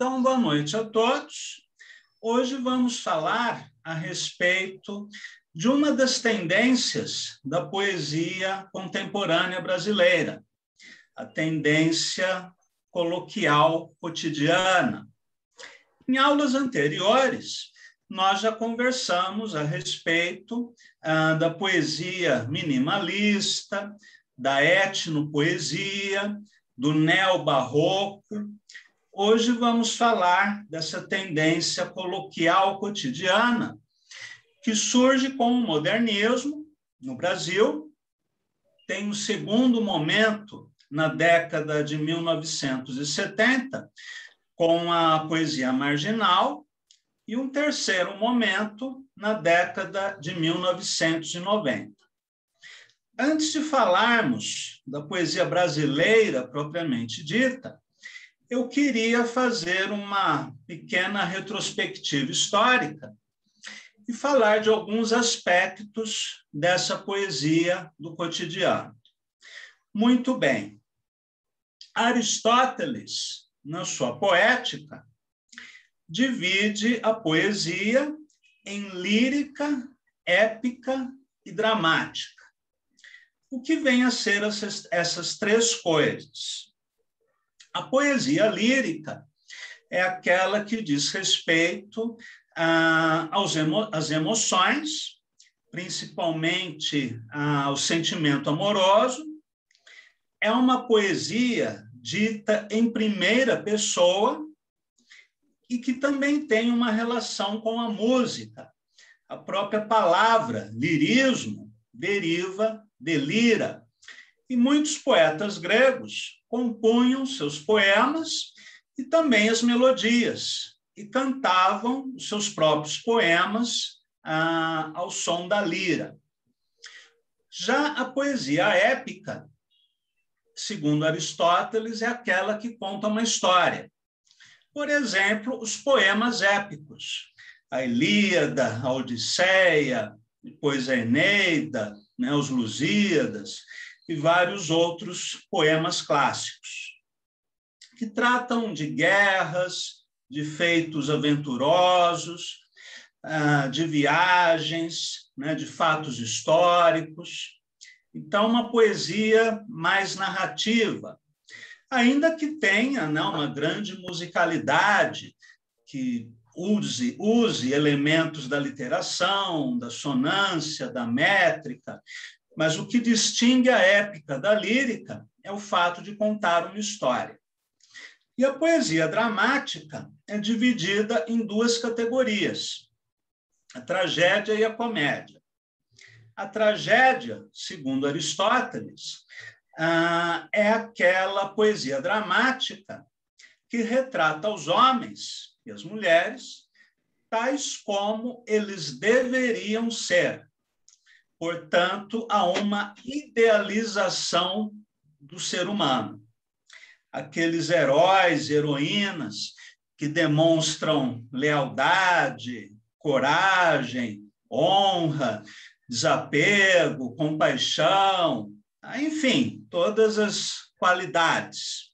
Então, boa noite a todos. Hoje vamos falar a respeito de uma das tendências da poesia contemporânea brasileira, a tendência coloquial cotidiana. Em aulas anteriores, nós já conversamos a respeito da poesia minimalista, da etnopoesia, do neobarroco. Hoje vamos falar dessa tendência coloquial cotidiana que surge com o modernismo no Brasil, tem um segundo momento na década de 1970, com a poesia marginal, e um terceiro momento na década de 1990. Antes de falarmos da poesia brasileira propriamente dita, eu queria fazer uma pequena retrospectiva histórica e falar de alguns aspectos dessa poesia do cotidiano. Muito bem. Aristóteles, na sua poética, divide a poesia em lírica, épica e dramática. O que vem a ser essas três coisas? A poesia lírica é aquela que diz respeito às emoções, principalmente ao sentimento amoroso. É uma poesia dita em primeira pessoa e que também tem uma relação com a música. A própria palavra lirismo deriva de lira. E muitos poetas gregos compunham seus poemas e também as melodias, e cantavam os seus próprios poemas ao som da lira. Já a poesia épica, segundo Aristóteles, é aquela que conta uma história. Por exemplo, os poemas épicos, a Ilíada, a Odisseia, depois a Eneida, os Lusíadas, e vários outros poemas clássicos, que tratam de guerras, de feitos aventurosos, de viagens, de fatos históricos. Então, uma poesia mais narrativa, ainda que tenha uma grande musicalidade, que use elementos da literação, da sonância, da métrica, mas o que distingue a épica da lírica é o fato de contar uma história. E a poesia dramática é dividida em duas categorias, a tragédia e a comédia. A tragédia, segundo Aristóteles, é aquela poesia dramática que retrata os homens e as mulheres tais como eles deveriam ser. Portanto, há uma idealização do ser humano. Aqueles heróis e heroínas que demonstram lealdade, coragem, honra, desapego, compaixão, enfim, todas as qualidades.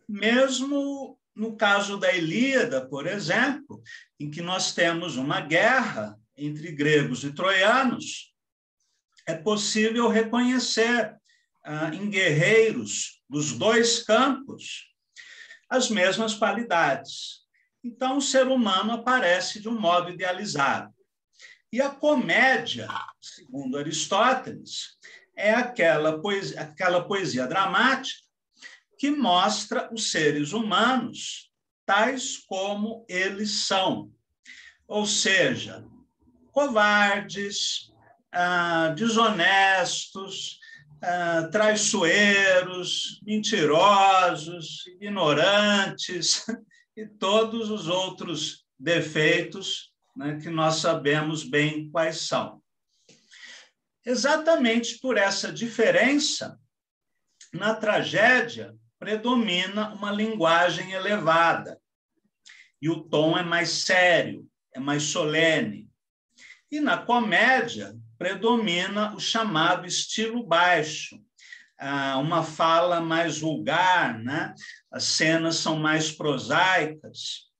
Mesmo no caso da Ilíada, por exemplo, em que nós temos uma guerra entre gregos e troianos, é possível reconhecer em guerreiros dos dois campos as mesmas qualidades. Então, o ser humano aparece de um modo idealizado. E a comédia, segundo Aristóteles, é aquela poesia dramática que mostra os seres humanos tais como eles são. Ou seja, covardes, desonestos, traiçoeiros, mentirosos, ignorantes e todos os outros defeitos que nós sabemos bem quais são. Exatamente por essa diferença, na tragédia predomina uma linguagem elevada e o tom é mais sério, é mais solene. E na comédia predomina o chamado estilo baixo, uma fala mais vulgar, né? As cenas são mais prosaicas,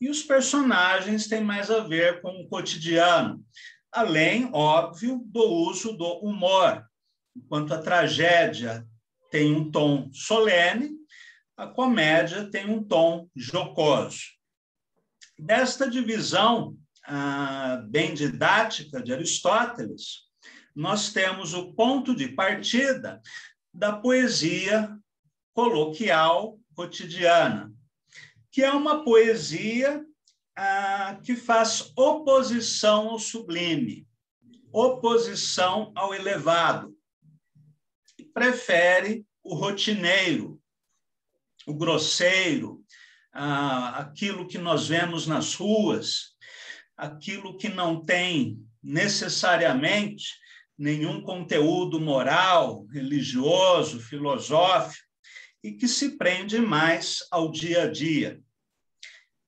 e os personagens têm mais a ver com o cotidiano, além, óbvio, do uso do humor. Enquanto a tragédia tem um tom solene, a comédia tem um tom jocoso. Desta divisão bem didática de Aristóteles, nós temos o ponto de partida da poesia coloquial cotidiana, que é uma poesia que faz oposição ao sublime, oposição ao elevado, e prefere o rotineiro, o grosseiro, aquilo que nós vemos nas ruas, aquilo que não tem necessariamente nenhum conteúdo moral, religioso, filosófico, e que se prende mais ao dia a dia.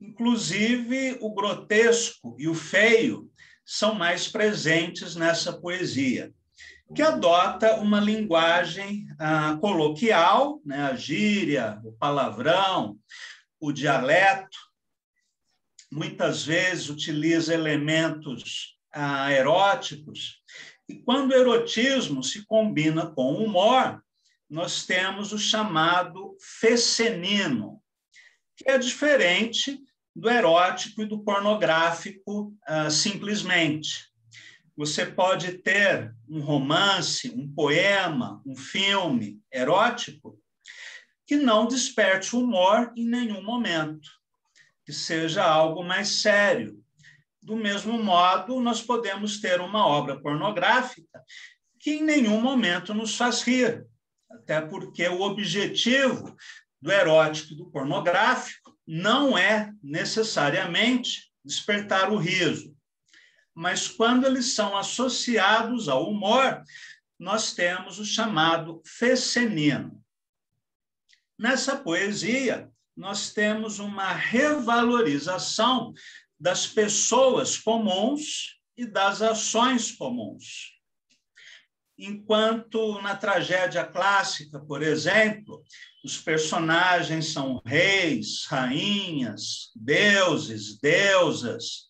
Inclusive, o grotesco e o feio são mais presentes nessa poesia, que adota uma linguagem coloquial, né, a gíria, o palavrão, o dialeto, muitas vezes utiliza elementos eróticos, e quando o erotismo se combina com o humor, nós temos o chamado fecenino, que é diferente do erótico e do pornográfico simplesmente. Você pode ter um romance, um poema, um filme erótico que não desperte humor em nenhum momento, que seja algo mais sério. Do mesmo modo, nós podemos ter uma obra pornográfica que em nenhum momento nos faz rir, até porque o objetivo do erótico e do pornográfico não é necessariamente despertar o riso, mas quando eles são associados ao humor, nós temos o chamado fecenino. Nessa poesia, nós temos uma revalorização das pessoas comuns e das ações comuns. Enquanto na tragédia clássica, por exemplo, os personagens são reis, rainhas, deuses, deusas,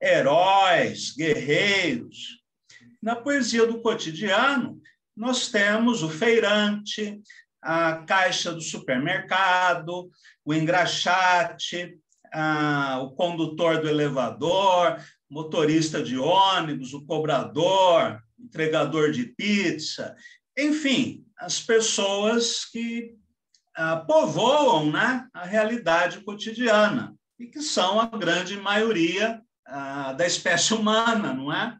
heróis, guerreiros. Na poesia do cotidiano, nós temos o feirante, a caixa do supermercado, o engraxate, o condutor do elevador, motorista de ônibus, o cobrador, entregador de pizza, enfim, as pessoas que povoam, né, a realidade cotidiana e que são a grande maioria da espécie humana, não é?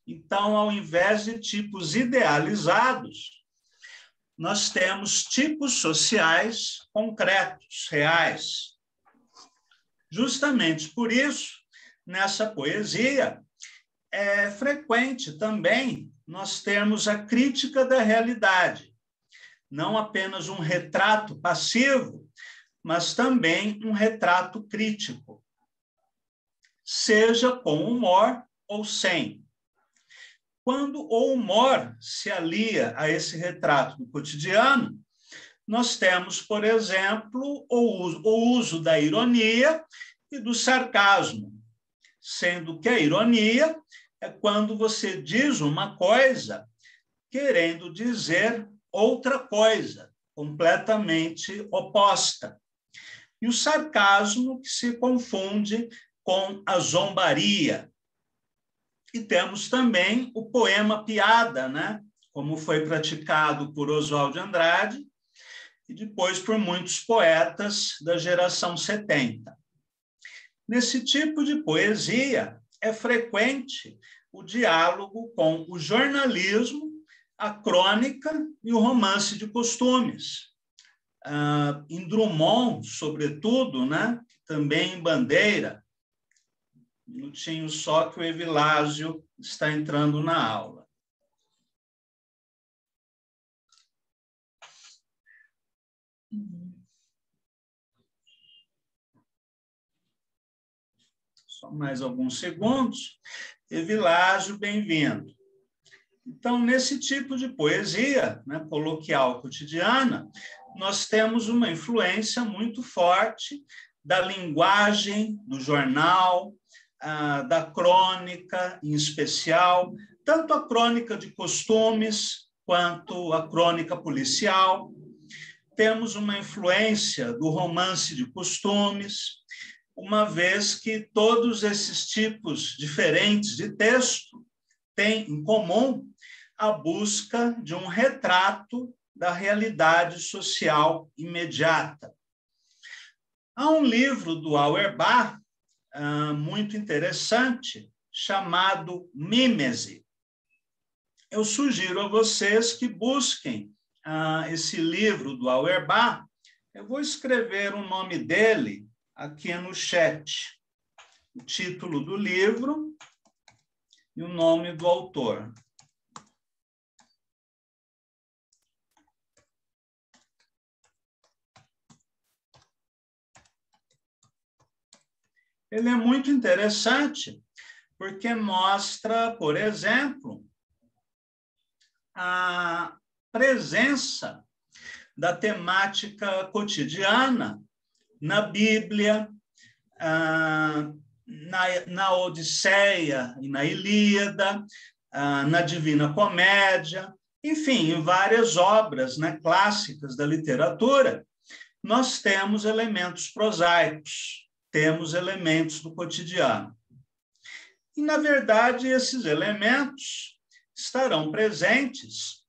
Então, ao invés de tipos idealizados, nós temos tipos sociais concretos, reais. Justamente por isso, nessa poesia, é frequente também nós termos a crítica da realidade, não apenas um retrato passivo, mas também um retrato crítico, seja com humor ou sem. Quando o humor se alia a esse retrato do cotidiano, nós temos, por exemplo, o uso da ironia e do sarcasmo, sendo que a ironia é quando você diz uma coisa querendo dizer outra coisa, completamente oposta. E o sarcasmo que se confunde com a zombaria. E temos também o poema piada, né? Como foi praticado por Oswald de Andrade e depois por muitos poetas da geração 70. Nesse tipo de poesia, é frequente o diálogo com o jornalismo, a crônica e o romance de costumes. Em Drummond, sobretudo, né? Também em Bandeira. Um minutinho só que o Evilásio está entrando na aula. Só mais alguns segundos. Evilásio, bem-vindo. Então, nesse tipo de poesia, né, coloquial, cotidiana, nós temos uma influência muito forte da linguagem do jornal, da crônica, em especial, tanto a crônica de costumes quanto a crônica policial. Temos uma influência do romance de costumes, uma vez que todos esses tipos diferentes de texto têm em comum a busca de um retrato da realidade social imediata. Há um livro do Auerbach muito interessante, chamado Mimese. Eu sugiro a vocês que busquem esse livro do Auerbach. Eu vou escrever o nome dele aqui no chat, o título do livro e o nome do autor. Ele é muito interessante porque mostra, por exemplo, a presença da temática cotidiana na Bíblia, na Odisseia e na Ilíada, na Divina Comédia, enfim, em várias obras, né, clássicas da literatura, nós temos elementos prosaicos, temos elementos do cotidiano. E, na verdade, esses elementos estarão presentes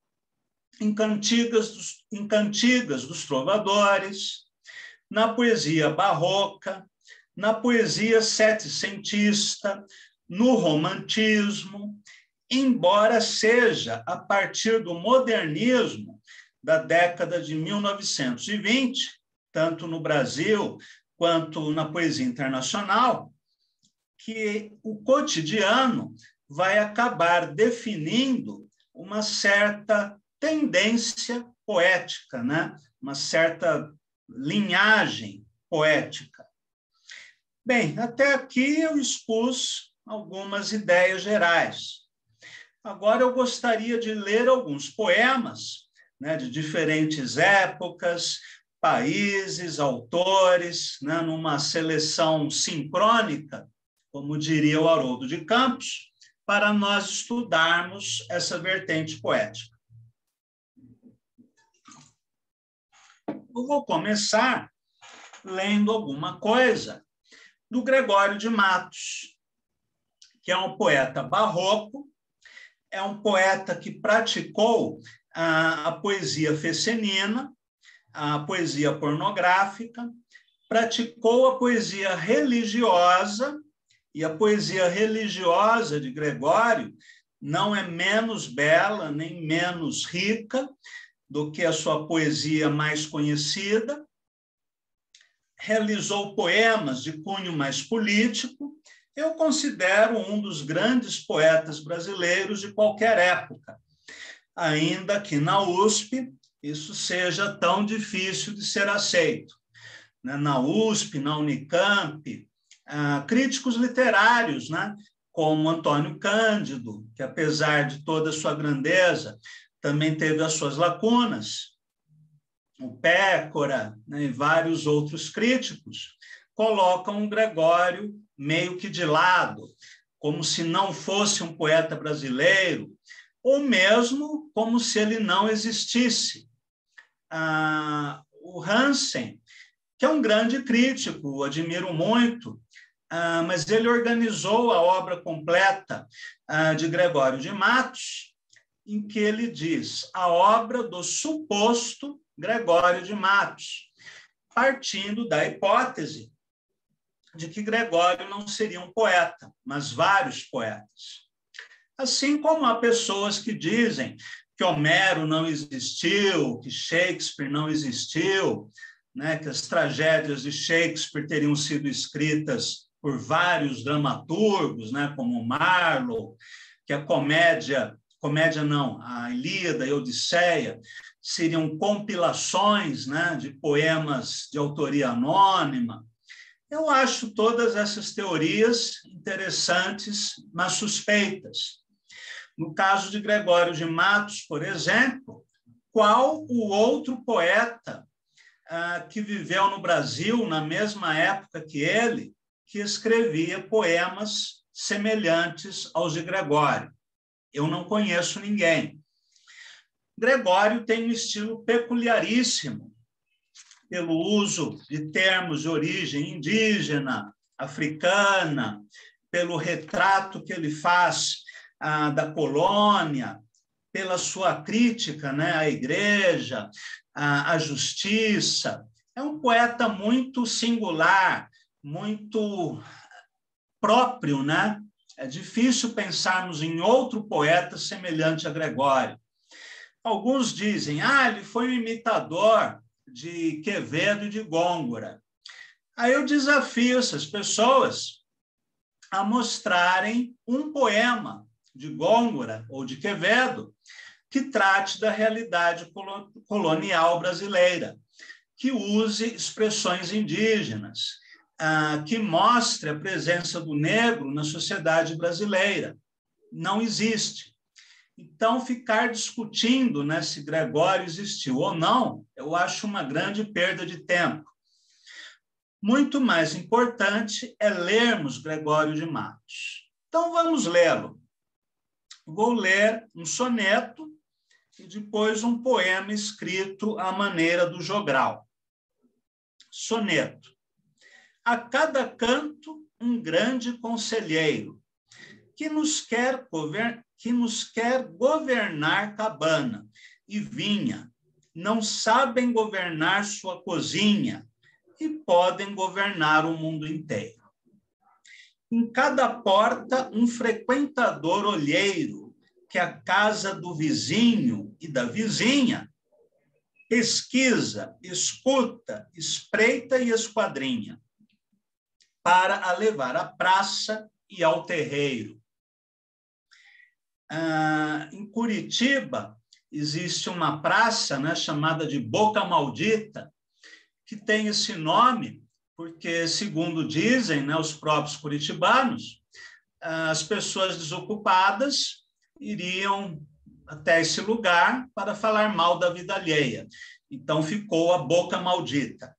em cantigas dos trovadores, na poesia barroca, na poesia setecentista, no romantismo, embora seja a partir do modernismo da década de 1920, tanto no Brasil quanto na poesia internacional, que o cotidiano vai acabar definindo uma certa tendência poética, né? Uma certa linhagem poética. Bem, até aqui eu expus algumas ideias gerais. Agora eu gostaria de ler alguns poemas, né, de diferentes épocas, países, autores, né, numa seleção sincrônica, como diria o Haroldo de Campos, para nós estudarmos essa vertente poética. Eu vou começar lendo alguma coisa do Gregório de Matos, que é um poeta barroco, é um poeta que praticou a poesia fecenina, a poesia pornográfica, praticou a poesia religiosa, e a poesia religiosa de Gregório não é menos bela, nem menos rica do que a sua poesia mais conhecida. Realizou poemas de cunho mais político. Eu considero um dos grandes poetas brasileiros de qualquer época, ainda que na USP isso seja tão difícil de ser aceito. Na USP, na Unicamp, críticos literários, né, como Antônio Cândido, que, apesar de toda a sua grandeza, também teve as suas lacunas, o Pécora, né, e vários outros críticos, colocam o Gregório meio que de lado, como se não fosse um poeta brasileiro, ou mesmo como se ele não existisse. O Hansen, que é um grande crítico, o admiro muito, mas ele organizou a obra completa de Gregório de Matos, em que ele diz a obra do suposto Gregório de Matos, partindo da hipótese de que Gregório não seria um poeta, mas vários poetas. Assim como há pessoas que dizem que Homero não existiu, que Shakespeare não existiu, né, que as tragédias de Shakespeare teriam sido escritas por vários dramaturgos, né, como Marlowe, que a a Ilíada e a Odisseia seriam compilações, né, de poemas de autoria anônima. Eu acho todas essas teorias interessantes, mas suspeitas, No caso de Gregório de Matos, por exemplo, qual o outro poeta que viveu no Brasil na mesma época que ele, que escrevia poemas semelhantes aos de Gregório? Eu não conheço ninguém. Gregório tem um estilo peculiaríssimo, pelo uso de termos de origem indígena, africana, pelo retrato que ele faz da colônia, pela sua crítica, né, à igreja, à justiça. É um poeta muito singular, muito próprio, né? É difícil pensarmos em outro poeta semelhante a Gregório. Alguns dizem, ele foi um imitador de Quevedo e de Góngora. Aí eu desafio essas pessoas a mostrarem um poema de Góngora ou de Quevedo que trate da realidade colonial brasileira, que use expressões indígenas, que mostre a presença do negro na sociedade brasileira. Não existe. Então, ficar discutindo, né, se Gregório existiu ou não, eu acho uma grande perda de tempo. Muito mais importante é lermos Gregório de Matos. Então, vamos lê-lo. Vou ler um soneto e depois um poema escrito à maneira do jogral. Soneto. A cada canto, um grande conselheiro, que nos quer governar cabana e vinha, não sabem governar sua cozinha e podem governar o mundo inteiro. Em cada porta, um frequentador olheiro, que a casa do vizinho e da vizinha pesquisa, escuta, espreita e esquadrinha, para a levar à praça e ao terreiro. Em Curitiba, existe uma praça, né, chamada de Boca Maldita, que tem esse nome porque, segundo dizem, né, os próprios curitibanos, as pessoas desocupadas iriam até esse lugar para falar mal da vida alheia. Então, ficou a Boca Maldita.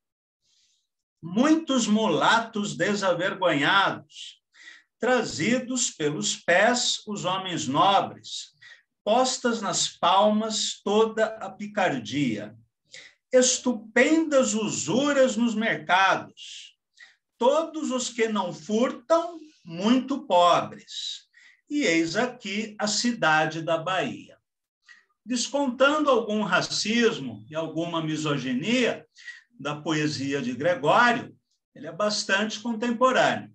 Muitos mulatos desavergonhados, trazidos pelos pés os homens nobres, postas nas palmas toda a picardia, estupendas usuras nos mercados, todos os que não furtam, muito pobres. E eis aqui a cidade da Bahia. Descontando algum racismo e alguma misoginia da poesia de Gregório, ele é bastante contemporâneo.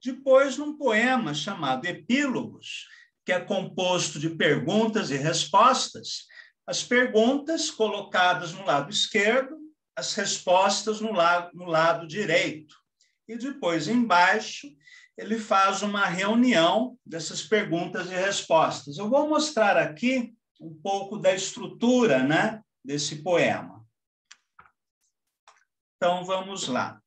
Depois, num poema chamado Epílogos, que é composto de perguntas e respostas, as perguntas colocadas no lado esquerdo, as respostas no lado direito. E depois, embaixo, ele faz uma reunião dessas perguntas e respostas. Eu vou mostrar aqui um pouco da estrutura, né, desse poema. Então, vamos lá.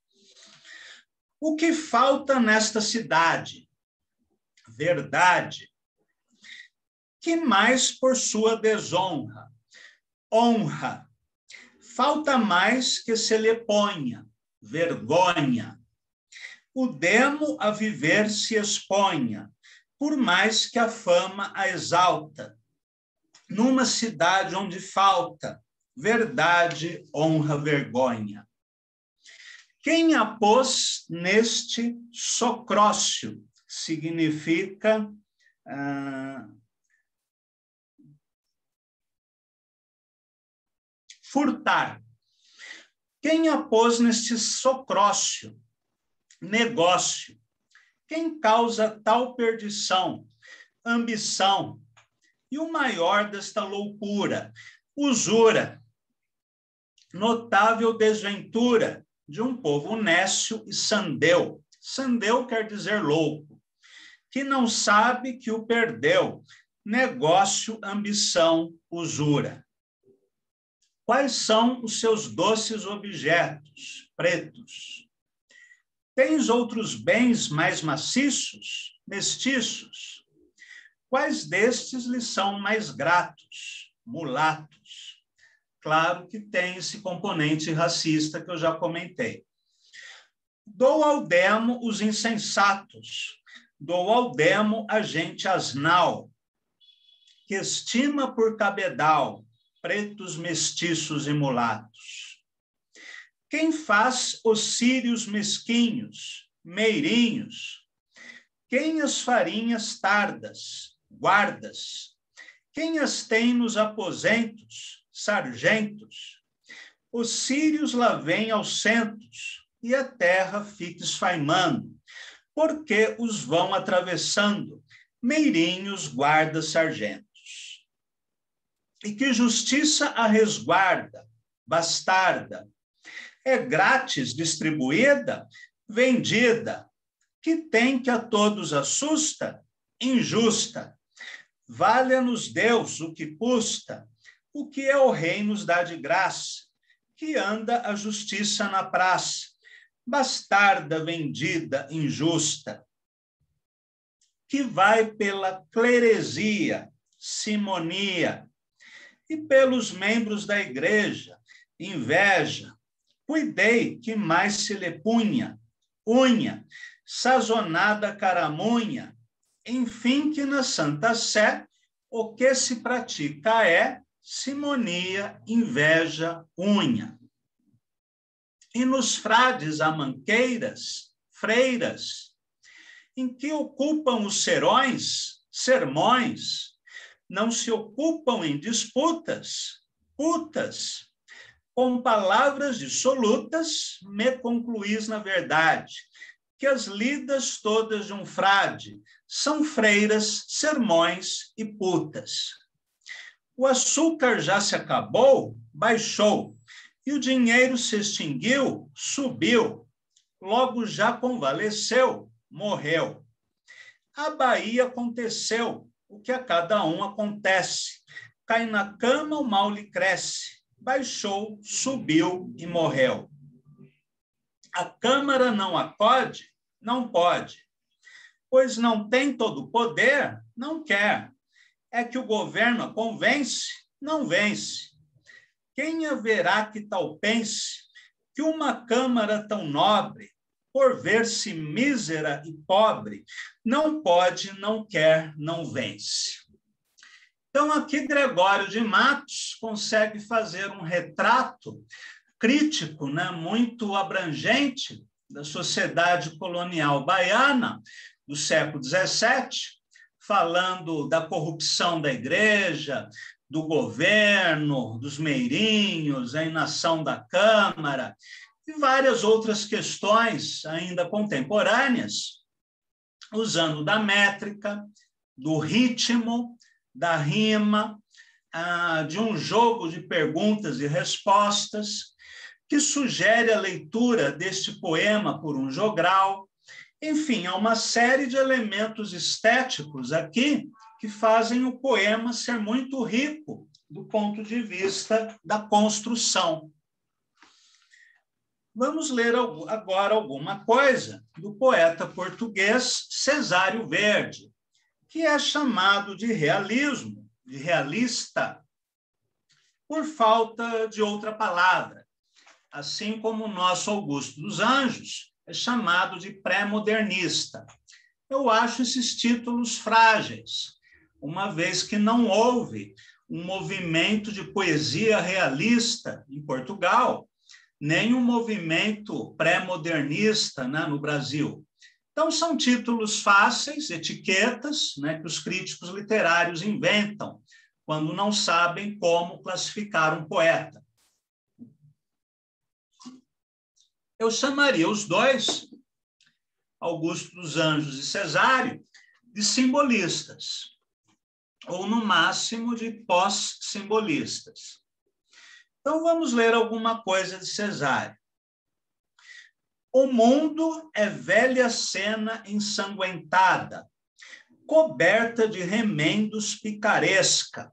O que falta nesta cidade? Verdade. Que mais por sua desonra? Honra. Falta mais que se lhe ponha. Vergonha. O demo a viver se exponha, por mais que a fama a exalta. Numa cidade onde falta verdade, honra, vergonha. Quem a pôs neste socrócio significa furtar. Quem a pôs neste socrócio, negócio? Quem causa tal perdição, ambição? E o maior desta loucura, usura, notável desventura de um povo nécio e sandeu. Sandeu quer dizer louco, que não sabe que o perdeu. Negócio, ambição, usura. Quais são os seus doces objetos, pretos? Tens outros bens mais maciços, mestiços? Quais destes lhe são mais gratos? Mulatos. Claro que tem esse componente racista que eu já comentei. Dou ao demo os insensatos, dou ao demo a gente asnal, que estima por cabedal pretos, mestiços e mulatos. Quem faz os círios mesquinhos, meirinhos? Quem as farinhas tardas, guardas? Quem as tem nos aposentos, sargentos? Os círios lá vêm aos centos, e a terra fica esfaimando, porque os vão atravessando, meirinhos, guardas, sargentos. E que justiça a resguarda, bastarda, é grátis distribuída, vendida, que tem que a todos assusta, injusta. Valha-nos Deus o que custa, o que é o rei nos dá de graça, que anda a justiça na praça, bastarda, vendida, injusta, que vai pela cleresia, simonia, e pelos membros da igreja, inveja, cuidei que mais se lhe punha, unha, sazonada caramunha, enfim que na Santa Sé o que se pratica é simonia, inveja, unha. E nos frades amanqueiras, freiras, em que ocupam os sermões, não se ocupam em disputas, putas, com palavras dissolutas, me concluís na verdade, que as lidas todas de um frade são freiras, sermões e putas. O açúcar já se acabou, baixou, e o dinheiro se extinguiu, subiu, logo já convalesceu, morreu. A Bahia aconteceu o que a cada um acontece. Cai na cama, o mal lhe cresce. Baixou, subiu e morreu. A Câmara não acode? Não pode. Pois não tem todo o poder? Não quer. É que o governo a convence? Não vence. Quem haverá que tal pense que uma Câmara tão nobre, por ver-se mísera e pobre, não pode, não quer, não vence? Então, aqui Gregório de Matos consegue fazer um retrato crítico, né, muito abrangente da sociedade colonial baiana do século XVII, falando da corrupção da igreja, do governo, dos meirinhos, a inação da Câmara, e várias outras questões ainda contemporâneas, usando da métrica, do ritmo, da rima, de um jogo de perguntas e respostas, que sugere a leitura deste poema por um jogral. Enfim, há uma série de elementos estéticos aqui que fazem o poema ser muito rico do ponto de vista da construção. Vamos ler agora alguma coisa do poeta português Cesário Verde, que é chamado de realismo, de realista, por falta de outra palavra, assim como o nosso Augusto dos Anjos é chamado de pré-modernista. Eu acho esses títulos frágeis, uma vez que não houve um movimento de poesia realista em Portugal, nem um movimento pré-modernista, né, no Brasil. Então, são títulos fáceis, etiquetas, né, que os críticos literários inventam quando não sabem como classificar um poeta. Eu chamaria os dois, Augusto dos Anjos e Cesário, de simbolistas, ou, no máximo, de pós-simbolistas. Então, vamos ler alguma coisa de Cesário. O mundo é velha cena ensanguentada, coberta de remendos picaresca.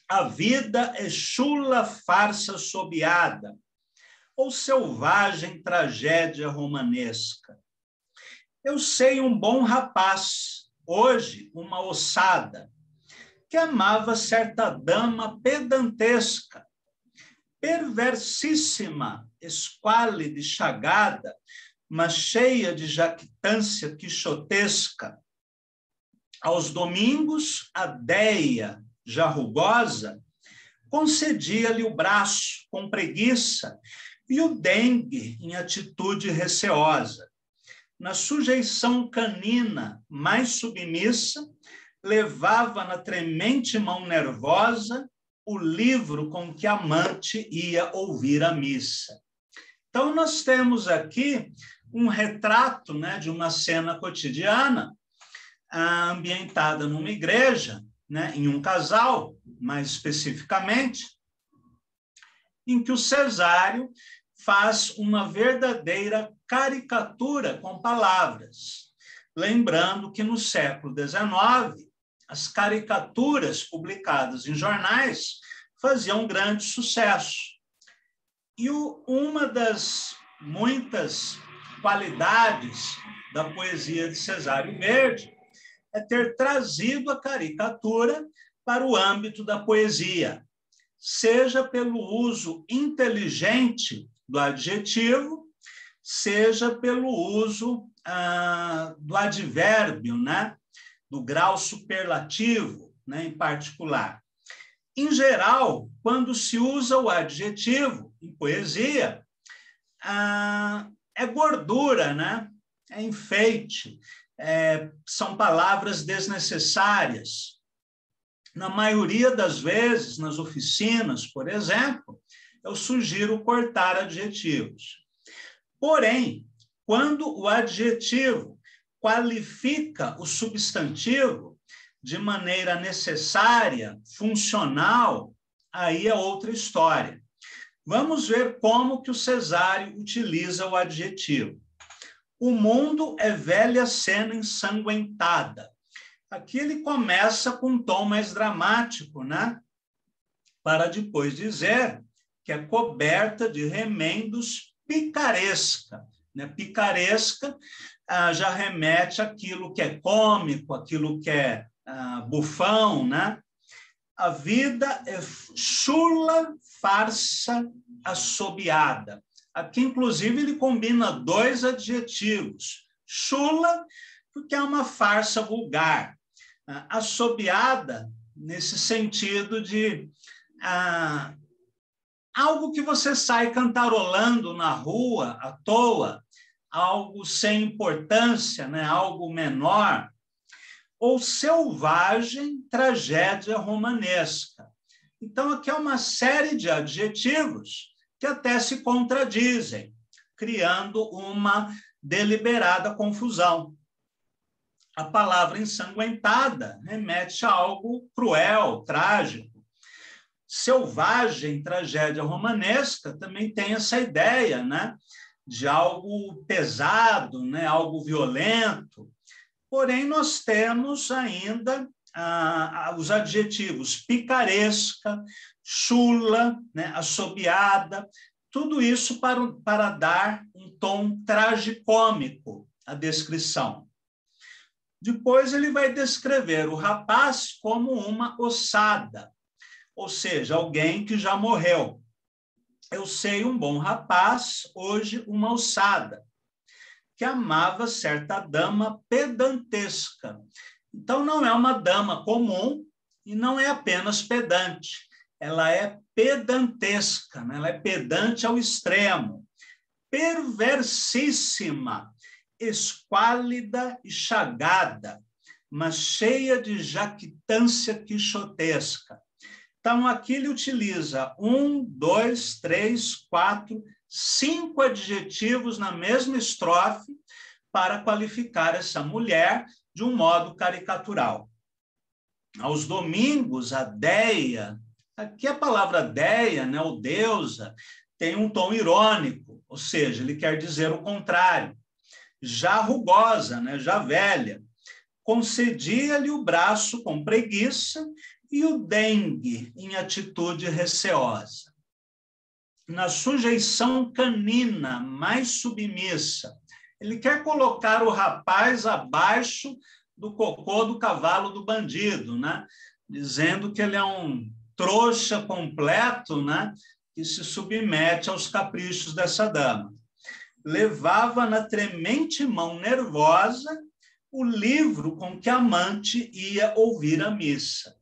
A vida é chula farsa sobeada, ou selvagem tragédia romanesca. Eu sei um bom rapaz, hoje uma ossada, que amava certa dama pedantesca, perversissima, esquálida e chagada, mas cheia de jactância quixotesca. Aos domingos, a Déia, já rugosa, concedia-lhe o braço com preguiça e o dengue em atitude receosa. Na sujeição canina mais submissa, levava na tremente mão nervosa o livro com que a amante ia ouvir a missa. Então, nós temos aqui um retrato, né, de uma cena cotidiana, ambientada numa igreja, né, em um casal, mais especificamente, em que o Cesário faz uma verdadeira caricatura com palavras. Lembrando que no século XIX, as caricaturas publicadas em jornais faziam grande sucesso. E uma das muitas qualidades da poesia de Cesário Verde é ter trazido a caricatura para o âmbito da poesia, seja pelo uso inteligente do adjetivo, seja pelo uso do advérbio, né? Do grau superlativo, né? Em particular. Em geral, quando se usa o adjetivo em poesia, é gordura, né? É enfeite, são palavras desnecessárias. Na maioria das vezes, nas oficinas, por exemplo, eu sugiro cortar adjetivos. Porém, quando o adjetivo qualifica o substantivo de maneira necessária, funcional, aí é outra história. Vamos ver como que o Cesário utiliza o adjetivo. O mundo é velha cena ensanguentada. Aqui ele começa com um tom mais dramático, né? Para depois dizer que é coberta de remendos picaresca. Né? Picaresca já remete àquilo que é cômico, àquilo que é bufão, né? A vida é chula, farsa, assobiada. Aqui, inclusive, ele combina dois adjetivos. Chula, porque é uma farsa vulgar. Assobiada, nesse sentido de algo que você sai cantarolando na rua, à toa, algo sem importância, né? Algo menor. Ou selvagem tragédia romanesca. Então, aqui é uma série de adjetivos que até se contradizem, criando uma deliberada confusão. A palavra ensanguentada remete a algo cruel, trágico. Selvagem, tragédia romanesca, também tem essa ideia, né, de algo pesado, né, algo violento. Porém, nós temos ainda os adjetivos picaresca, chula, né, assobiada, tudo isso para dar um tom tragicômico à descrição. Depois ele vai descrever o rapaz como uma ossada, ou seja, alguém que já morreu. Eu sei um bom rapaz, hoje uma ossada, que amava certa dama pedantesca. Então, não é uma dama comum e não é apenas pedante. Ela é pedantesca, né? Ela é pedante ao extremo, perversissima, esquálida e chagada, mas cheia de jactância quixotesca. Então, aqui ele utiliza 1, 2, 3, 4, 5 adjetivos na mesma estrofe para qualificar essa mulher de um modo caricatural. Aos domingos, a Déia, aqui a palavra Déia, né, ou deusa, tem um tom irônico, ou seja, ele quer dizer o contrário. Já rugosa, né, já velha, concedia-lhe o braço com preguiça e o dengue em atitude receosa. Na sujeição canina mais submissa, ele quer colocar o rapaz abaixo do cocô do cavalo do bandido, né? Dizendo que ele é um trouxa completo, né? Que se submete aos caprichos dessa dama. Levava na tremente mão nervosa o livro com que a amante ia ouvir a missa.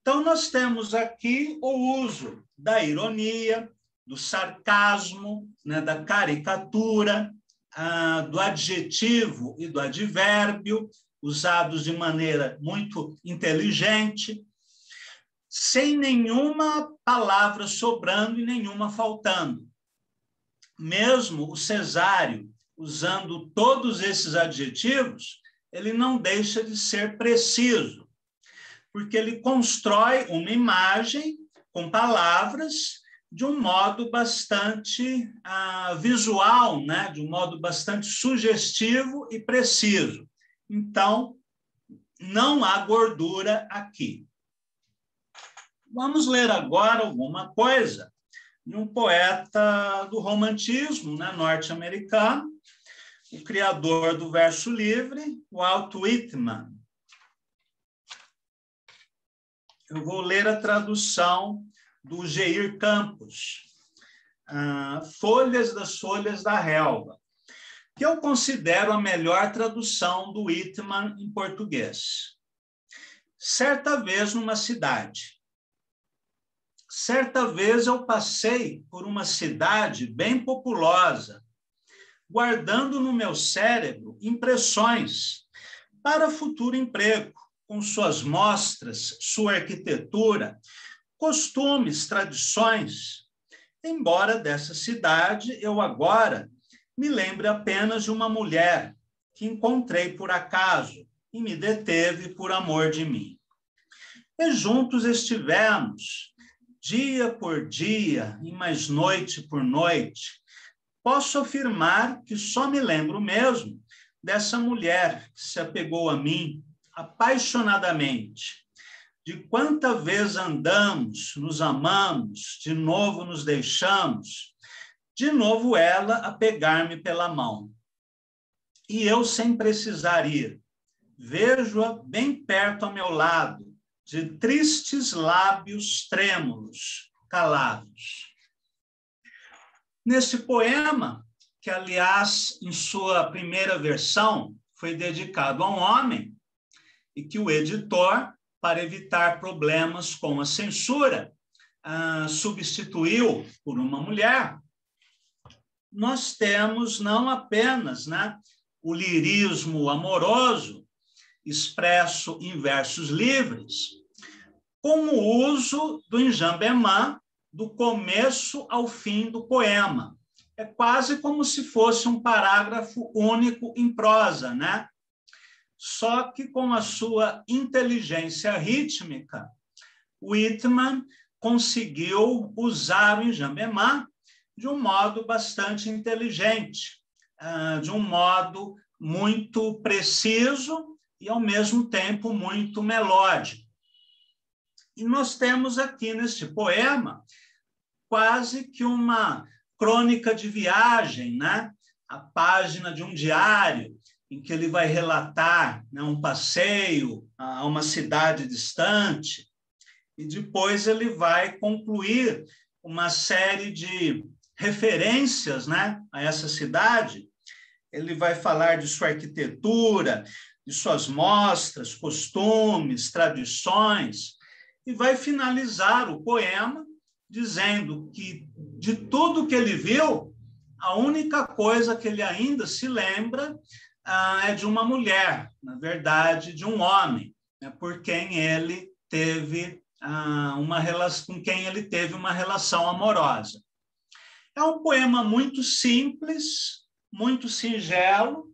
Então, nós temos aqui o uso da ironia, do sarcasmo, né, da caricatura, do adjetivo e do advérbio, usados de maneira muito inteligente, sem nenhuma palavra sobrando e nenhuma faltando. Mesmo o Cesário, usando todos esses adjetivos, ele não deixa de ser preciso, porque ele constrói uma imagem com palavras de um modo bastante visual, né? De um modo bastante sugestivo e preciso. Então, não há gordura aqui. Vamos ler agora alguma coisa de um poeta do romantismo, né, norte-americano, o criador do verso livre, Walt Whitman. Eu vou ler a tradução do Geir Campos, Folhas das Folhas da Relva, que eu considero a melhor tradução do Whitman em português. Certa vez numa cidade. Certa vez eu passei por uma cidade bem populosa, guardando no meu cérebro impressões para futuro emprego, com suas mostras, sua arquitetura, costumes, tradições. Embora dessa cidade, eu agora me lembre apenas de uma mulher que encontrei por acaso e me deteve por amor de mim. E juntos estivemos, dia por dia e mais noite por noite. Posso afirmar que só me lembro mesmo dessa mulher que se apegou a mim apaixonadamente. De quanta vez andamos, nos amamos, de novo nos deixamos, de novo ela a pegar-me pela mão. E eu sem precisar ir, vejo-a bem perto ao meu lado, de tristes lábios trêmulos, calados. Nesse poema, que, aliás, em sua primeira versão, foi dedicado a um homem, e que o editor, para evitar problemas com a censura, substituiu por uma mulher, nós temos não apenas, né, o lirismo amoroso, expresso em versos livres, com o uso do enjambemã do começo ao fim do poema. É quase como se fosse um parágrafo único em prosa, né? Só que com a sua inteligência rítmica, Whitman conseguiu usar o enjambemã de um modo bastante inteligente, de um modo muito preciso e, ao mesmo tempo, muito melódico. E nós temos aqui, neste poema, quase que uma crônica de viagem, né? A página de um diário, em que ele vai relatar, né, um passeio a uma cidade distante, e depois ele vai concluir uma série de referências, né, a essa cidade. Ele vai falar de sua arquitetura, de suas mostras, costumes, tradições, e vai finalizar o poema dizendo que, de tudo que ele viu, a única coisa que ele ainda se lembra é de uma mulher, na verdade, de um homem, né, por quem ele teve com quem ele teve uma relação amorosa. É um poema muito simples, muito singelo,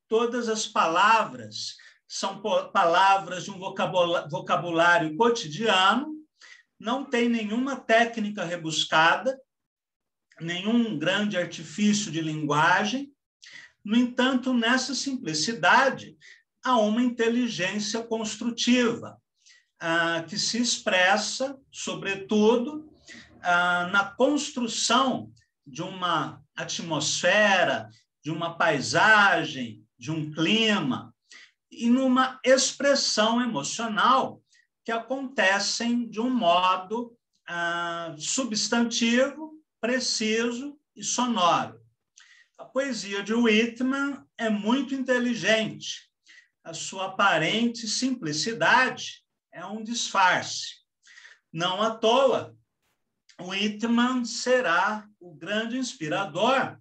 todas as palavras são palavras de um vocabulário cotidiano, não tem nenhuma técnica rebuscada, nenhum grande artifício de linguagem. No entanto, nessa simplicidade, há uma inteligência construtiva, que se expressa, sobretudo, na construção de uma atmosfera, de uma paisagem, de um clima, e numa expressão emocional que acontecem de um modo substantivo, preciso e sonoro. A poesia de Whitman é muito inteligente. A sua aparente simplicidade é um disfarce. Não à toa, Whitman será o grande inspirador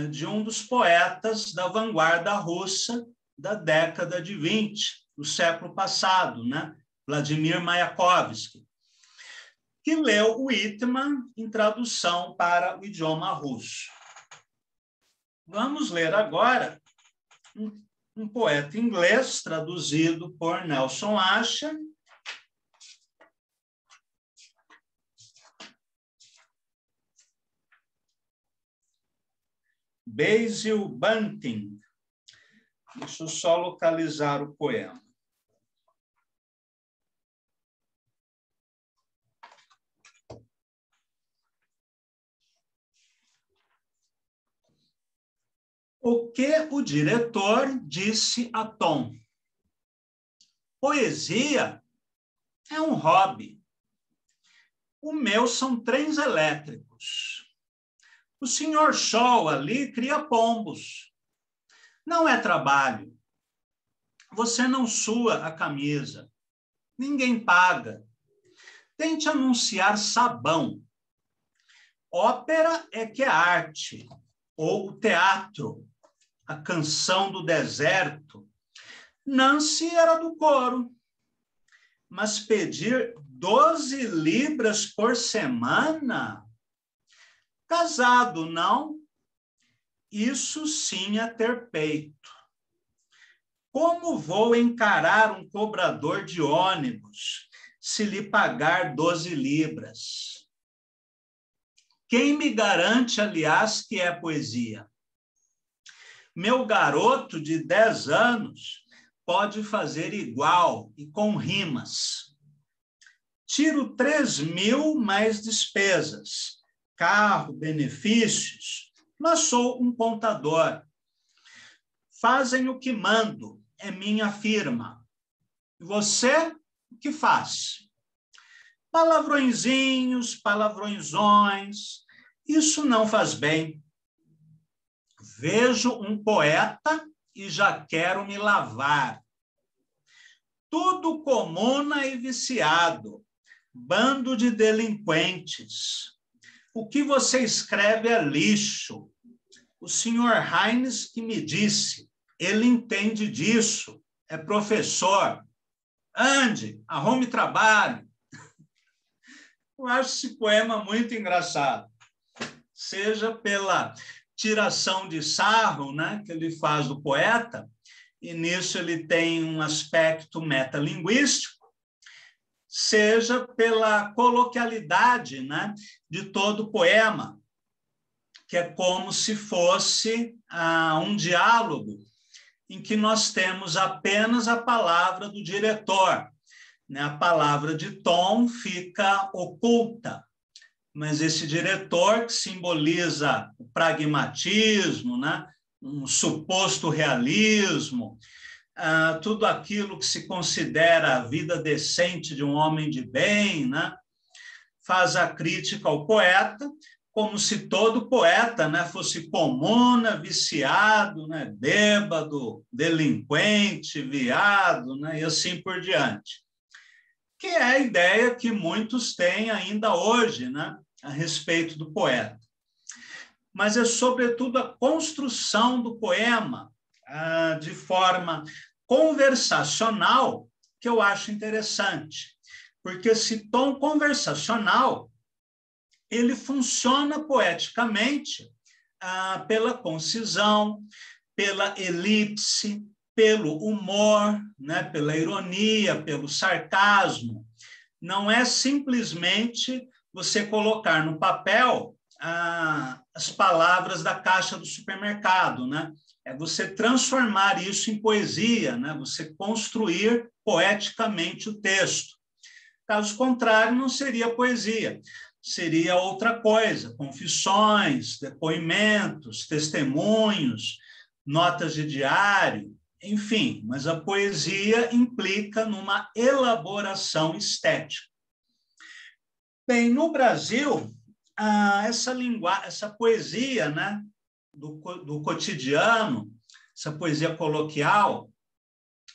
de um dos poetas da vanguarda russa da década de 20, do século passado, né? Vladimir Mayakovsky, que leu Whitman em tradução para o idioma russo. Vamos ler agora um poeta inglês traduzido por Nelson Asher, Basil Bunting. Deixa eu só localizar o poema. O que o diretor disse a Tom? Poesia é um hobby. O meu são trens elétricos. O senhor Shaw ali cria pombos. Não é trabalho. Você não sua a camisa. Ninguém paga. Tente anunciar sabão. Ópera é que é arte. Ou o teatro. A canção do deserto. Nancy era do coro. Mas pedir 12 libras por semana? Casado, não? Isso sim é ter peito. Como vou encarar um cobrador de ônibus se lhe pagar 12 libras? Quem me garante, aliás, que é poesia? Meu garoto de 10 anos pode fazer igual e com rimas. Tiro 3.000 mais despesas. Carro, benefícios, mas sou um contador. Fazem o que mando, é minha firma. E você, o que faz? Palavrõezinhos, palavrõezões, isso não faz bem. Vejo um poeta e já quero me lavar. Tudo comuna e viciado, bando de delinquentes. O que você escreve é lixo. O senhor Heinz que me disse, ele entende disso, é professor. Ande, arrume trabalho. Eu acho esse poema muito engraçado. Seja pela tiração de sarro, né, que ele faz do poeta, e nisso ele tem um aspecto metalinguístico, seja pela coloquialidade, né, de todo o poema, que é como se fosse um diálogo em que nós temos apenas a palavra do diretor, né? A palavra de Tom fica oculta, mas esse diretor que simboliza o pragmatismo, né? Um suposto realismo, tudo aquilo que se considera a vida decente de um homem de bem, né? Faz a crítica ao poeta, como se todo poeta, né, fosse comuna, viciado, né, bêbado, delinquente, viado, né, e assim por diante. Que é a ideia que muitos têm ainda hoje, né, a respeito do poeta. Mas é, sobretudo, a construção do poema de forma conversacional que eu acho interessante. Porque esse tom conversacional ele funciona poeticamente pela concisão, pela elipse, pelo humor, né, pela ironia, pelo sarcasmo. Não é simplesmente você colocar no papel as palavras da caixa do supermercado, né? É você transformar isso em poesia, né? Você construir poeticamente o texto. Caso contrário, não seria poesia. Seria outra coisa, confissões, depoimentos, testemunhos, notas de diário, enfim, mas a poesia implica numa elaboração estética. Bem, no Brasil, essa poesia, né, do cotidiano, essa poesia coloquial,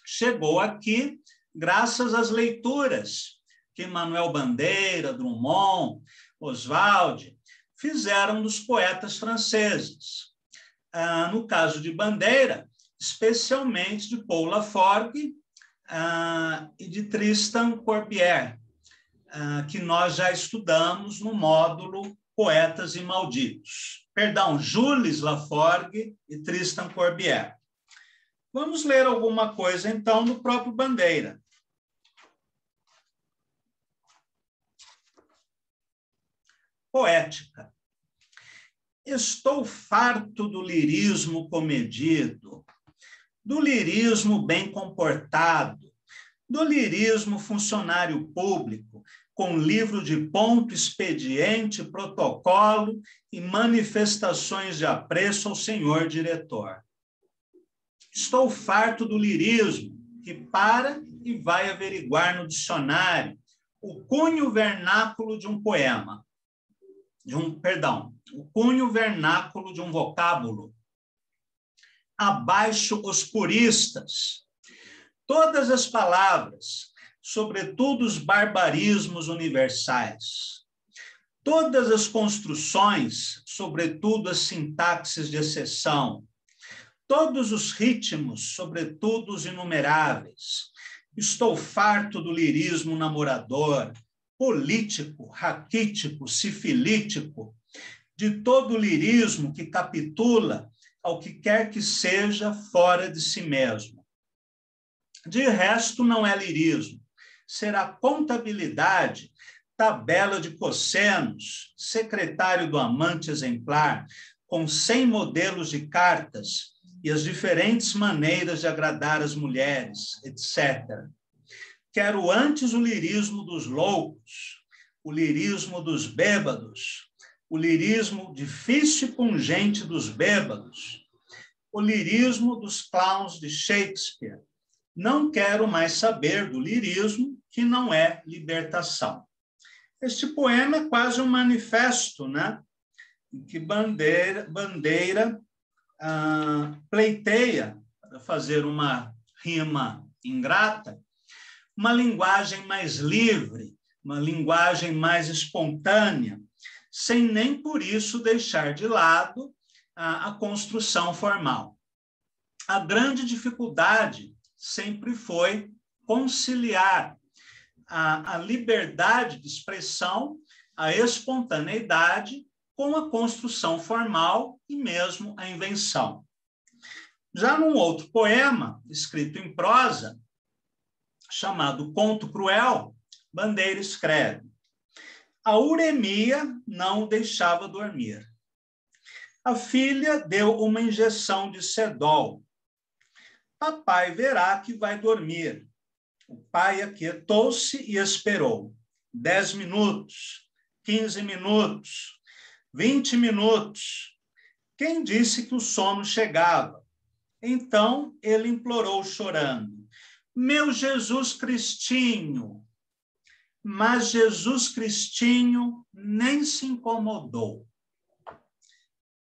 chegou aqui graças às leituras que Manuel Bandeira, Drummond, Oswald fizeram dos poetas franceses. No caso de Bandeira, especialmente de Paul Laforgue e de Tristan Corbière, que nós já estudamos no módulo Poetas e Malditos. Perdão, Jules Laforgue e Tristan Corbière. Vamos ler alguma coisa, então, do próprio Bandeira. Poética. Estou farto do lirismo comedido, do lirismo bem comportado, do lirismo funcionário público, com livro de ponto, expediente, protocolo e manifestações de apreço ao senhor diretor. Estou farto do lirismo, que para e vai averiguar no dicionário o cunho vernáculo de um poema, o cunho vernáculo de um vocábulo. Abaixo os puristas. Todas as palavras, sobretudo os barbarismos universais. Todas as construções, sobretudo as sintaxes de exceção. Todos os ritmos, sobretudo os inumeráveis. Estou farto do lirismo namorador, político, raquítico, sifilítico, de todo lirismo que capitula ao que quer que seja fora de si mesmo. De resto, não é lirismo. Será contabilidade, tabela de cossenos, secretário do amante exemplar, com 100 modelos de cartas e as diferentes maneiras de agradar as mulheres, etc. Quero antes o lirismo dos loucos, o lirismo dos bêbados, o lirismo difícil e pungente dos bêbados, o lirismo dos clowns de Shakespeare. Não quero mais saber do lirismo, que não é libertação. Este poema é quase um manifesto, né? Em que Bandeira pleiteia, para fazer uma rima ingrata, uma linguagem mais livre, uma linguagem mais espontânea, sem nem por isso deixar de lado a construção formal. A grande dificuldade sempre foi conciliar a liberdade de expressão, a espontaneidade, com a construção formal e mesmo a invenção. Já num outro poema, escrito em prosa, chamado Conto Cruel, Bandeira escreve: a uremia não o deixava dormir. A filha deu uma injeção de sedol. Papai verá que vai dormir. O pai aquietou-se e esperou. 10 minutos, 15 minutos, 20 minutos. Quem disse que o sono chegava? Então ele implorou chorando: meu Jesus Cristinho. Mas Jesus Cristinho nem se incomodou.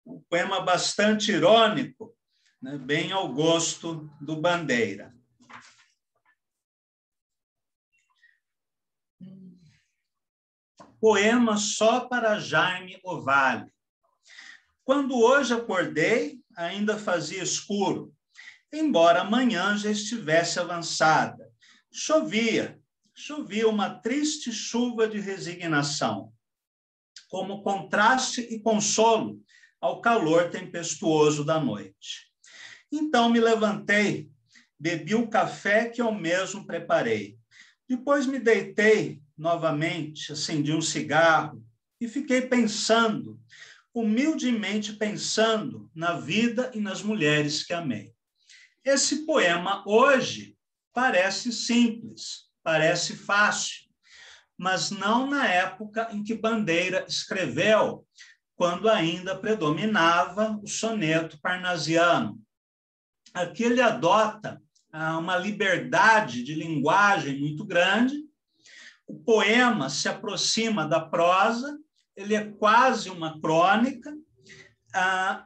Um poema bastante irônico, né, bem ao gosto do Bandeira. Poema só para Jaime Ovalle. Quando hoje acordei, ainda fazia escuro, embora a manhã já estivesse avançada. Chovia uma triste chuva de resignação, como contraste e consolo ao calor tempestuoso da noite. Então me levantei, bebi o café que eu mesmo preparei. Depois me deitei novamente, acendi um cigarro e fiquei pensando, humildemente pensando na vida e nas mulheres que amei. Esse poema hoje parece simples, parece fácil, mas não na época em que Bandeira escreveu, quando ainda predominava o soneto parnasiano. aqui ele adota uma liberdade de linguagem muito grande. O poema se aproxima da prosa, ele é quase uma crônica,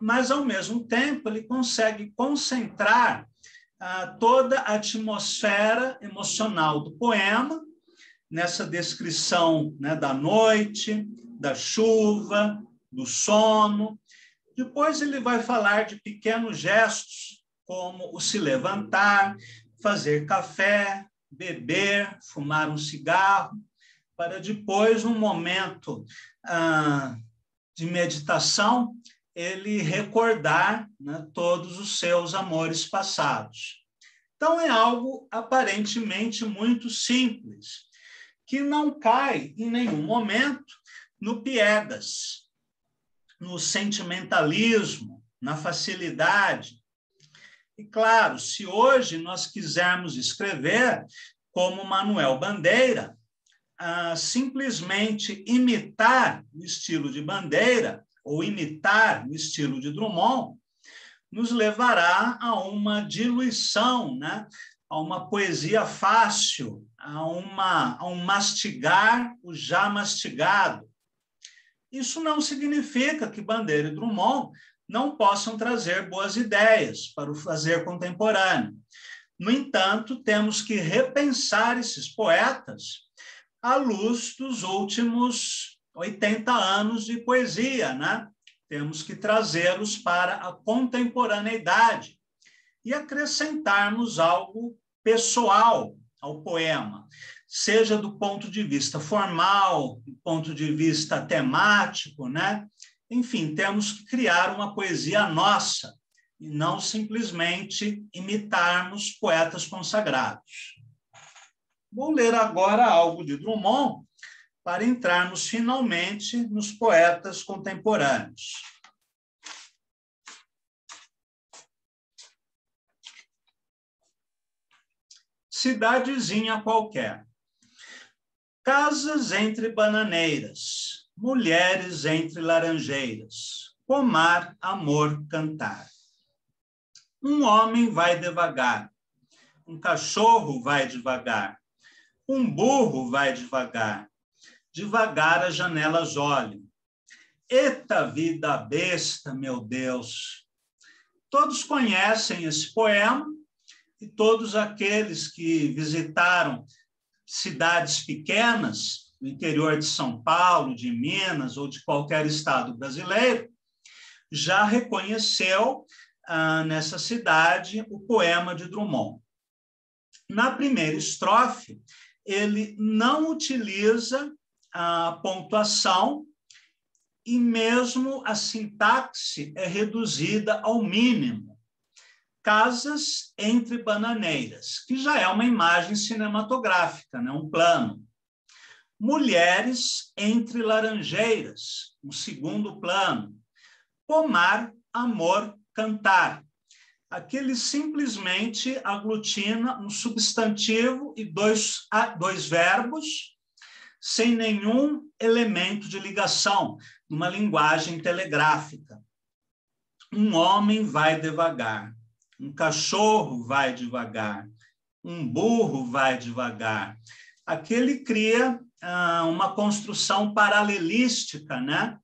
mas, ao mesmo tempo, ele consegue concentrar toda a atmosfera emocional do poema nessa descrição, né, da noite, da chuva, do sono. Depois ele vai falar de pequenos gestos, como o se levantar, fazer café, beber, fumar um cigarro, para depois, num momento de meditação, ele recordar, né, todos os seus amores passados. Então, é algo aparentemente muito simples, que não cai em nenhum momento no piegas, no sentimentalismo, na facilidade. E, claro, se hoje nós quisermos escrever como Manuel Bandeira, simplesmente imitar o estilo de Bandeira ou imitar o estilo de Drummond, nos levará a uma diluição, né? A uma poesia fácil, a um mastigar o já mastigado. Isso não significa que Bandeira e Drummond não possam trazer boas ideias para o fazer contemporâneo. No entanto, temos que repensar esses poetas à luz dos últimos 80 anos de poesia, né? Temos que trazê-los para a contemporaneidade e acrescentarmos algo pessoal ao poema, seja do ponto de vista formal, do ponto de vista temático, né? Enfim, temos que criar uma poesia nossa e não simplesmente imitarmos poetas consagrados. Vou ler agora algo de Drummond para entrarmos finalmente nos poetas contemporâneos. Cidadezinha qualquer. Casas entre bananeiras, mulheres entre laranjeiras, pomar, amor, cantar. Um homem vai devagar, um cachorro vai devagar, um burro vai devagar, devagar as janelas olham. Eita vida besta, meu Deus! Todos conhecem esse poema e todos aqueles que visitaram cidades pequenas, no interior de São Paulo, de Minas ou de qualquer estado brasileiro, já reconheceu nessa cidade o poema de Drummond. Na primeira estrofe, ele não utiliza a pontuação e mesmo a sintaxe é reduzida ao mínimo. Casas entre bananeiras, que já é uma imagem cinematográfica, né? Um plano. Mulheres entre laranjeiras, um segundo plano. Pomar, amor, cantar. Aqui ele simplesmente aglutina um substantivo e dois verbos, sem nenhum elemento de ligação, numa linguagem telegráfica. Um homem vai devagar, um cachorro vai devagar, um burro vai devagar. Aqui ele cria uma construção paralelística, né?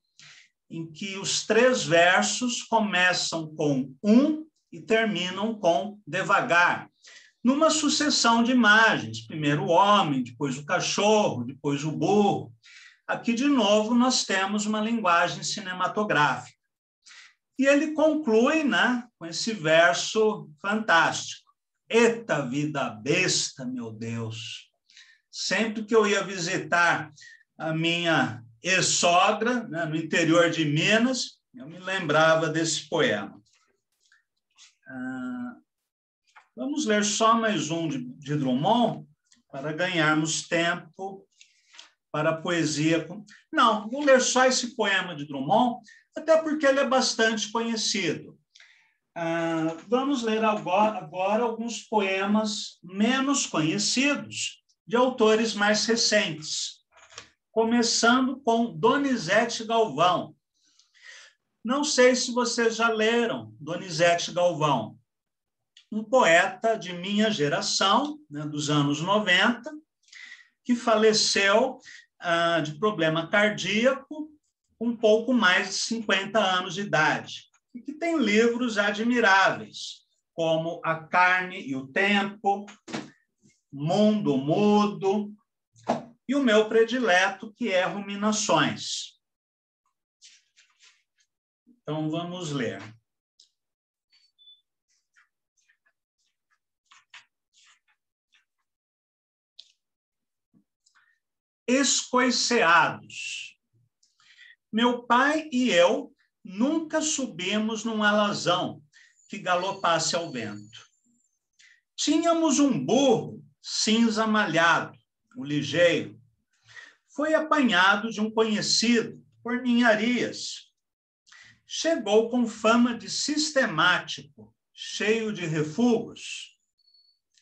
Em que os três versos começam com um e terminam com devagar, numa sucessão de imagens, primeiro o homem, depois o cachorro, depois o burro. Aqui, de novo, nós temos uma linguagem cinematográfica. E ele conclui, né, com esse verso fantástico. Eita vida besta, meu Deus! Sempre que eu ia visitar a minha ex-sogra, né, no interior de Minas, eu me lembrava desse poema. Vamos ler só mais um de Drummond, para ganharmos tempo para a poesia. Não, vou ler só esse poema de Drummond, até porque ele é bastante conhecido. Vamos ler agora alguns poemas menos conhecidos, de autores mais recentes, começando com Donizete Galvão. Não sei se vocês já leram Donizete Galvão. um poeta de minha geração, né, dos anos 90, que faleceu de problema cardíaco com um pouco mais de 50 anos de idade, e que tem livros admiráveis, como A Carne e o Tempo, Mundo Mudo, e o meu predileto, que é Ruminações. Então, vamos ler. Escoiceados. Meu pai e eu nunca subimos num alazão que galopasse ao vento. Tínhamos um burro cinza malhado, o ligeiro. Foi apanhado de um conhecido por ninharias. Chegou com fama de sistemático, cheio de refugos,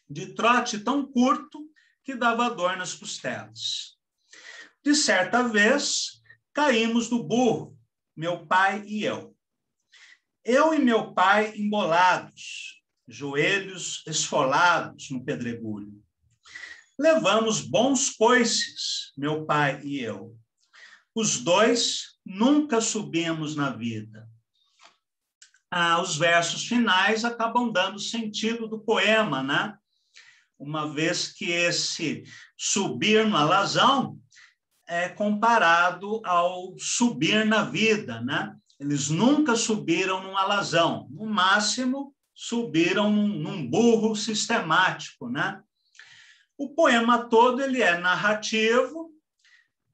de trote tão curto que dava dor nas costelas. De certa vez, caímos do burro, meu pai e eu. Eu e meu pai embolados, joelhos esfolados no pedregulho. Levamos bons coices, meu pai e eu. Os dois nunca subimos na vida. Os versos finais acabam dando sentido do poema, né? Uma vez que esse subir no alazão é comparado ao subir na vida, né? Eles nunca subiram num alazão, no máximo subiram num burro sistemático, né? O poema todo ele é narrativo,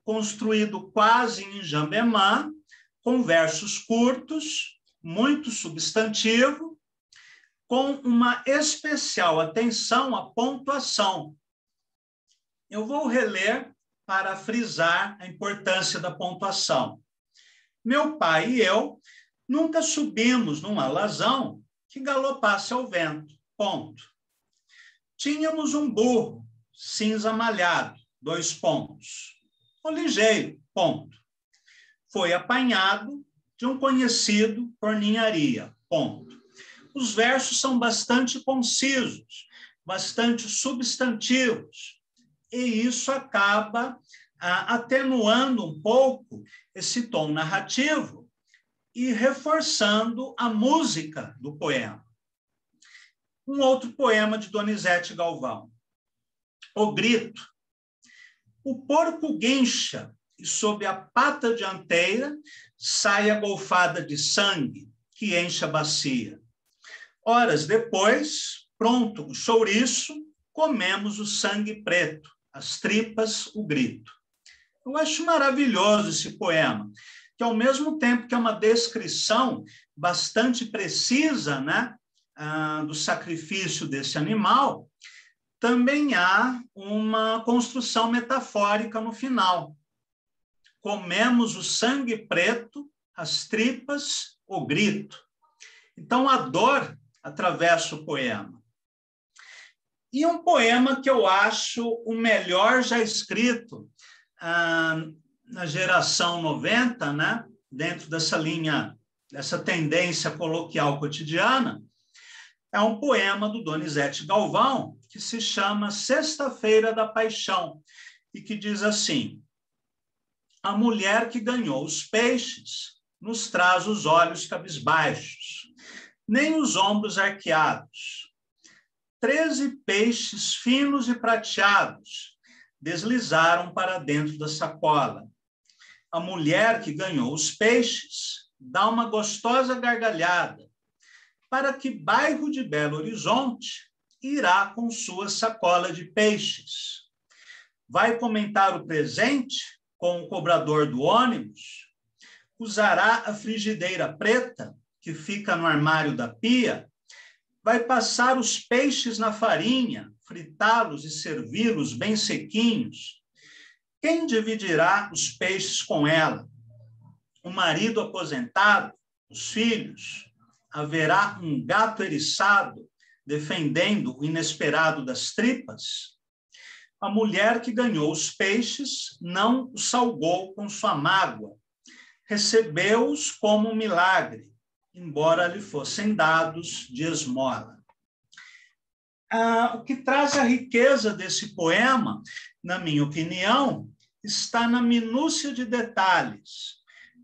construído quase em jambemã, com versos curtos, muito substantivo, com uma especial atenção à pontuação. Eu vou reler para frisar a importância da pontuação. Meu pai e eu nunca subimos num alazão que galopasse ao vento. Ponto. Tínhamos um burro cinza malhado, 2 pontos. O ligeiro, ponto. Foi apanhado de um conhecido por ninharia, ponto. Os versos são bastante concisos, bastante substantivos, e isso acaba atenuando um pouco esse tom narrativo e reforçando a música do poema. Um outro poema de Donizete Galvão, O Grito. O porco guincha e sob a pata dianteira sai a golfada de sangue que enche a bacia. Horas depois, pronto o chouriço, comemos o sangue preto, as tripas, o grito. Eu acho maravilhoso esse poema, que ao mesmo tempo que é uma descrição bastante precisa, né, do sacrifício desse animal, também há uma construção metafórica no final. Comemos o sangue preto, as tripas, o grito. Então, a dor atravessa o poema. E um poema que eu acho o melhor já escrito na geração 90, né? Dentro dessa linha, dessa tendência coloquial cotidiana, é um poema do Donizete Galvão, que se chama Sexta-feira da Paixão, e que diz assim: a mulher que ganhou os peixes nos traz os olhos cabisbaixos, nem os ombros arqueados. 13 peixes finos e prateados deslizaram para dentro da sacola. A mulher que ganhou os peixes dá uma gostosa gargalhada. Para que bairro de Belo Horizonte irá com sua sacola de peixes? Vai comentar o presente com o cobrador do ônibus? Usará a frigideira preta que fica no armário da pia? Vai passar os peixes na farinha, fritá-los e servi-los bem sequinhos? Quem dividirá os peixes com ela? O marido aposentado? Os filhos? Haverá um gato eriçado defendendo o inesperado das tripas? A mulher que ganhou os peixes não os salgou com sua mágoa, recebeu-os como um milagre, embora lhe fossem dados de esmola. O que traz a riqueza desse poema, na minha opinião, está na minúcia de detalhes.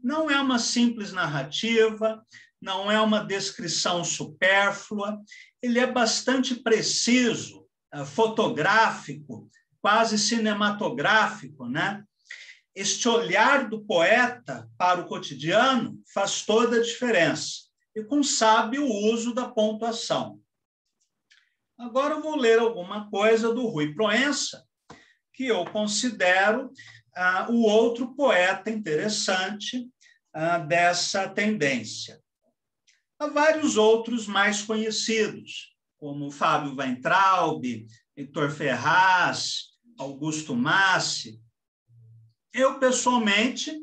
Não é uma simples narrativa, não é uma descrição supérflua, ele é bastante preciso, fotográfico, quase cinematográfico, né? Este olhar do poeta para o cotidiano faz toda a diferença, e com sábio uso da pontuação. Agora eu vou ler alguma coisa do Rui Proença, que eu considero o outro poeta interessante dessa tendência. Há vários outros mais conhecidos, como Fábio Weintraub, Heitor Ferraz, Augusto Massi. Eu, pessoalmente,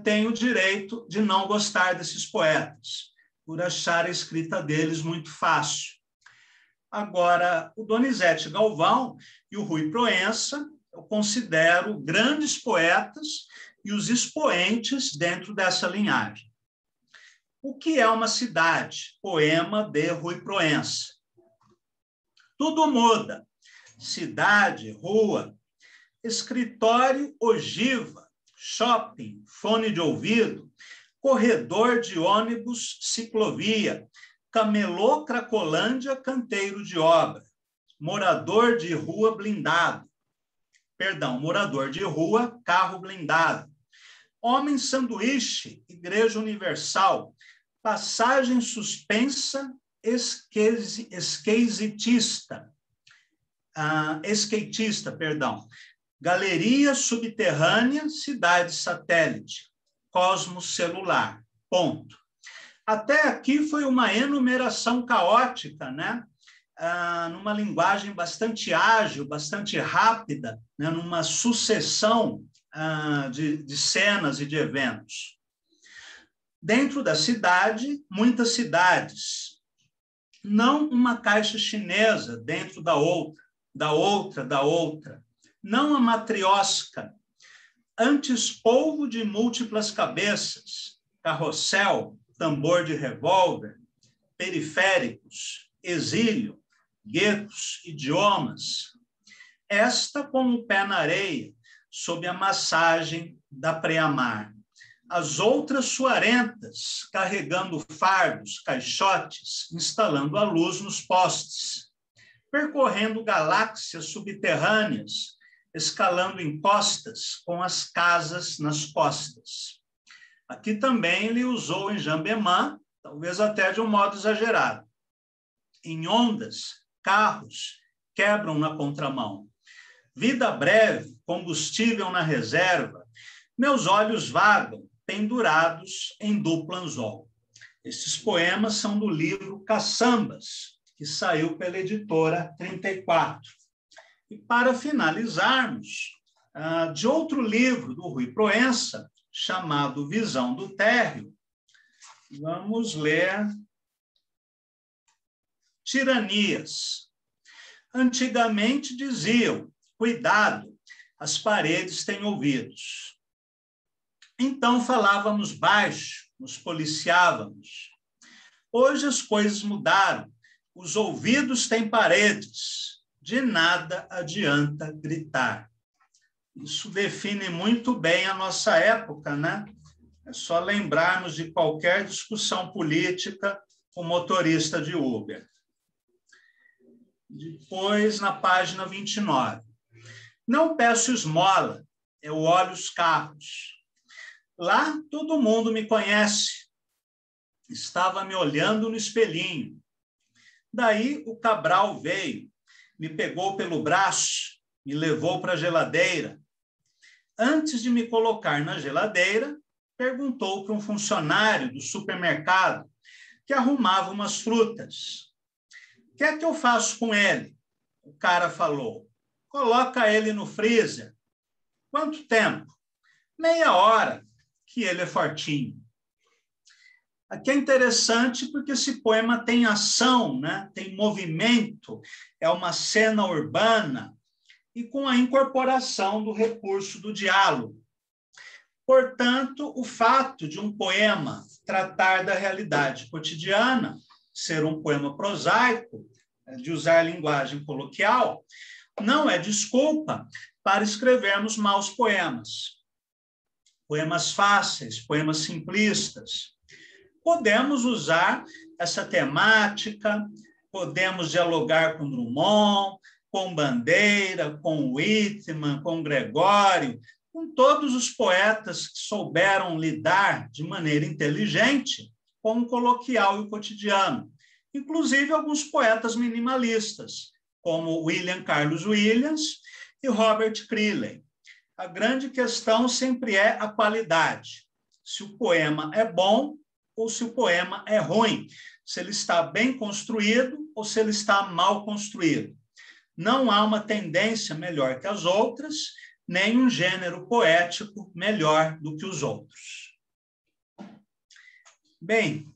tenho o direito de não gostar desses poetas, por achar a escrita deles muito fácil. Agora, o Donizete Galvão e o Rui Proença, eu considero grandes poetas e os expoentes dentro dessa linhagem. O que é uma cidade? Poema de Rui Proença. Tudo muda. Cidade, rua, escritório, ogiva, shopping, fone de ouvido, corredor de ônibus, ciclovia, camelô, cracolândia, canteiro de obra, morador de rua, morador de rua, carro blindado, homem sanduíche, igreja universal, passagem suspensa, skatista, galeria subterrânea, cidade satélite, cosmos celular, ponto. Até aqui foi uma enumeração caótica, né? Numa linguagem bastante ágil, bastante rápida, né? Numa sucessão de cenas e de eventos. Dentro da cidade, muitas cidades. Não uma caixa chinesa dentro da outra. Não a matriosca. Antes, polvo de múltiplas cabeças, carrossel, tambor de revólver, periféricos, exílio, guetos, idiomas. Esta com o pé na areia, sob a massagem da preamar. As outras suarentas, carregando fardos, caixotes, instalando a luz nos postes, percorrendo galáxias subterrâneas, escalando encostas com as casas nas costas. Aqui também ele usou em Jambemã, talvez até de um modo exagerado. Em ondas, carros quebram na contramão. Vida breve, combustível na reserva, meus olhos vagam, pendurados em duplo anzol. Esses poemas são do livro Caçambas, que saiu pela editora 34. E para finalizarmos, de outro livro do Rui Proença, chamado Visão do Térreo, vamos ler Tiranias. Antigamente diziam, cuidado, as paredes têm ouvidos. Então falávamos baixo, nos policiávamos. Hoje as coisas mudaram, os ouvidos têm paredes, de nada adianta gritar. Isso define muito bem a nossa época, né? É só lembrarmos de qualquer discussão política com motorista de Uber. Depois, na página 29. Não peço esmola, eu olho os carros. Lá todo mundo me conhece. Estava me olhando no espelhinho. Daí o Cabral veio, me pegou pelo braço, me levou para a geladeira. Antes de me colocar na geladeira, perguntou para um funcionário do supermercado que arrumava umas frutas. O que é que eu faço com ele? O cara falou, coloca ele no freezer. Quanto tempo? Meia hora, que ele é fortinho. Aqui é interessante porque esse poema tem ação, né? Tem movimento, é uma cena urbana e com a incorporação do recurso do diálogo. Portanto, o fato de um poema tratar da realidade cotidiana, ser um poema prosaico, de usar linguagem coloquial, não é desculpa para escrevermos maus poemas. Poemas fáceis, poemas simplistas. Podemos usar essa temática, podemos dialogar com Drummond, com Bandeira, com Whitman, com Gregório, com todos os poetas que souberam lidar de maneira inteligente com o coloquial e o cotidiano, inclusive alguns poetas minimalistas, como William Carlos Williams e Robert Creeley. A grande questão sempre é a qualidade. Se o poema é bom ou se o poema é ruim, se ele está bem construído ou se ele está mal construído. Não há uma tendência melhor que as outras, nem um gênero poético melhor do que os outros. Bem,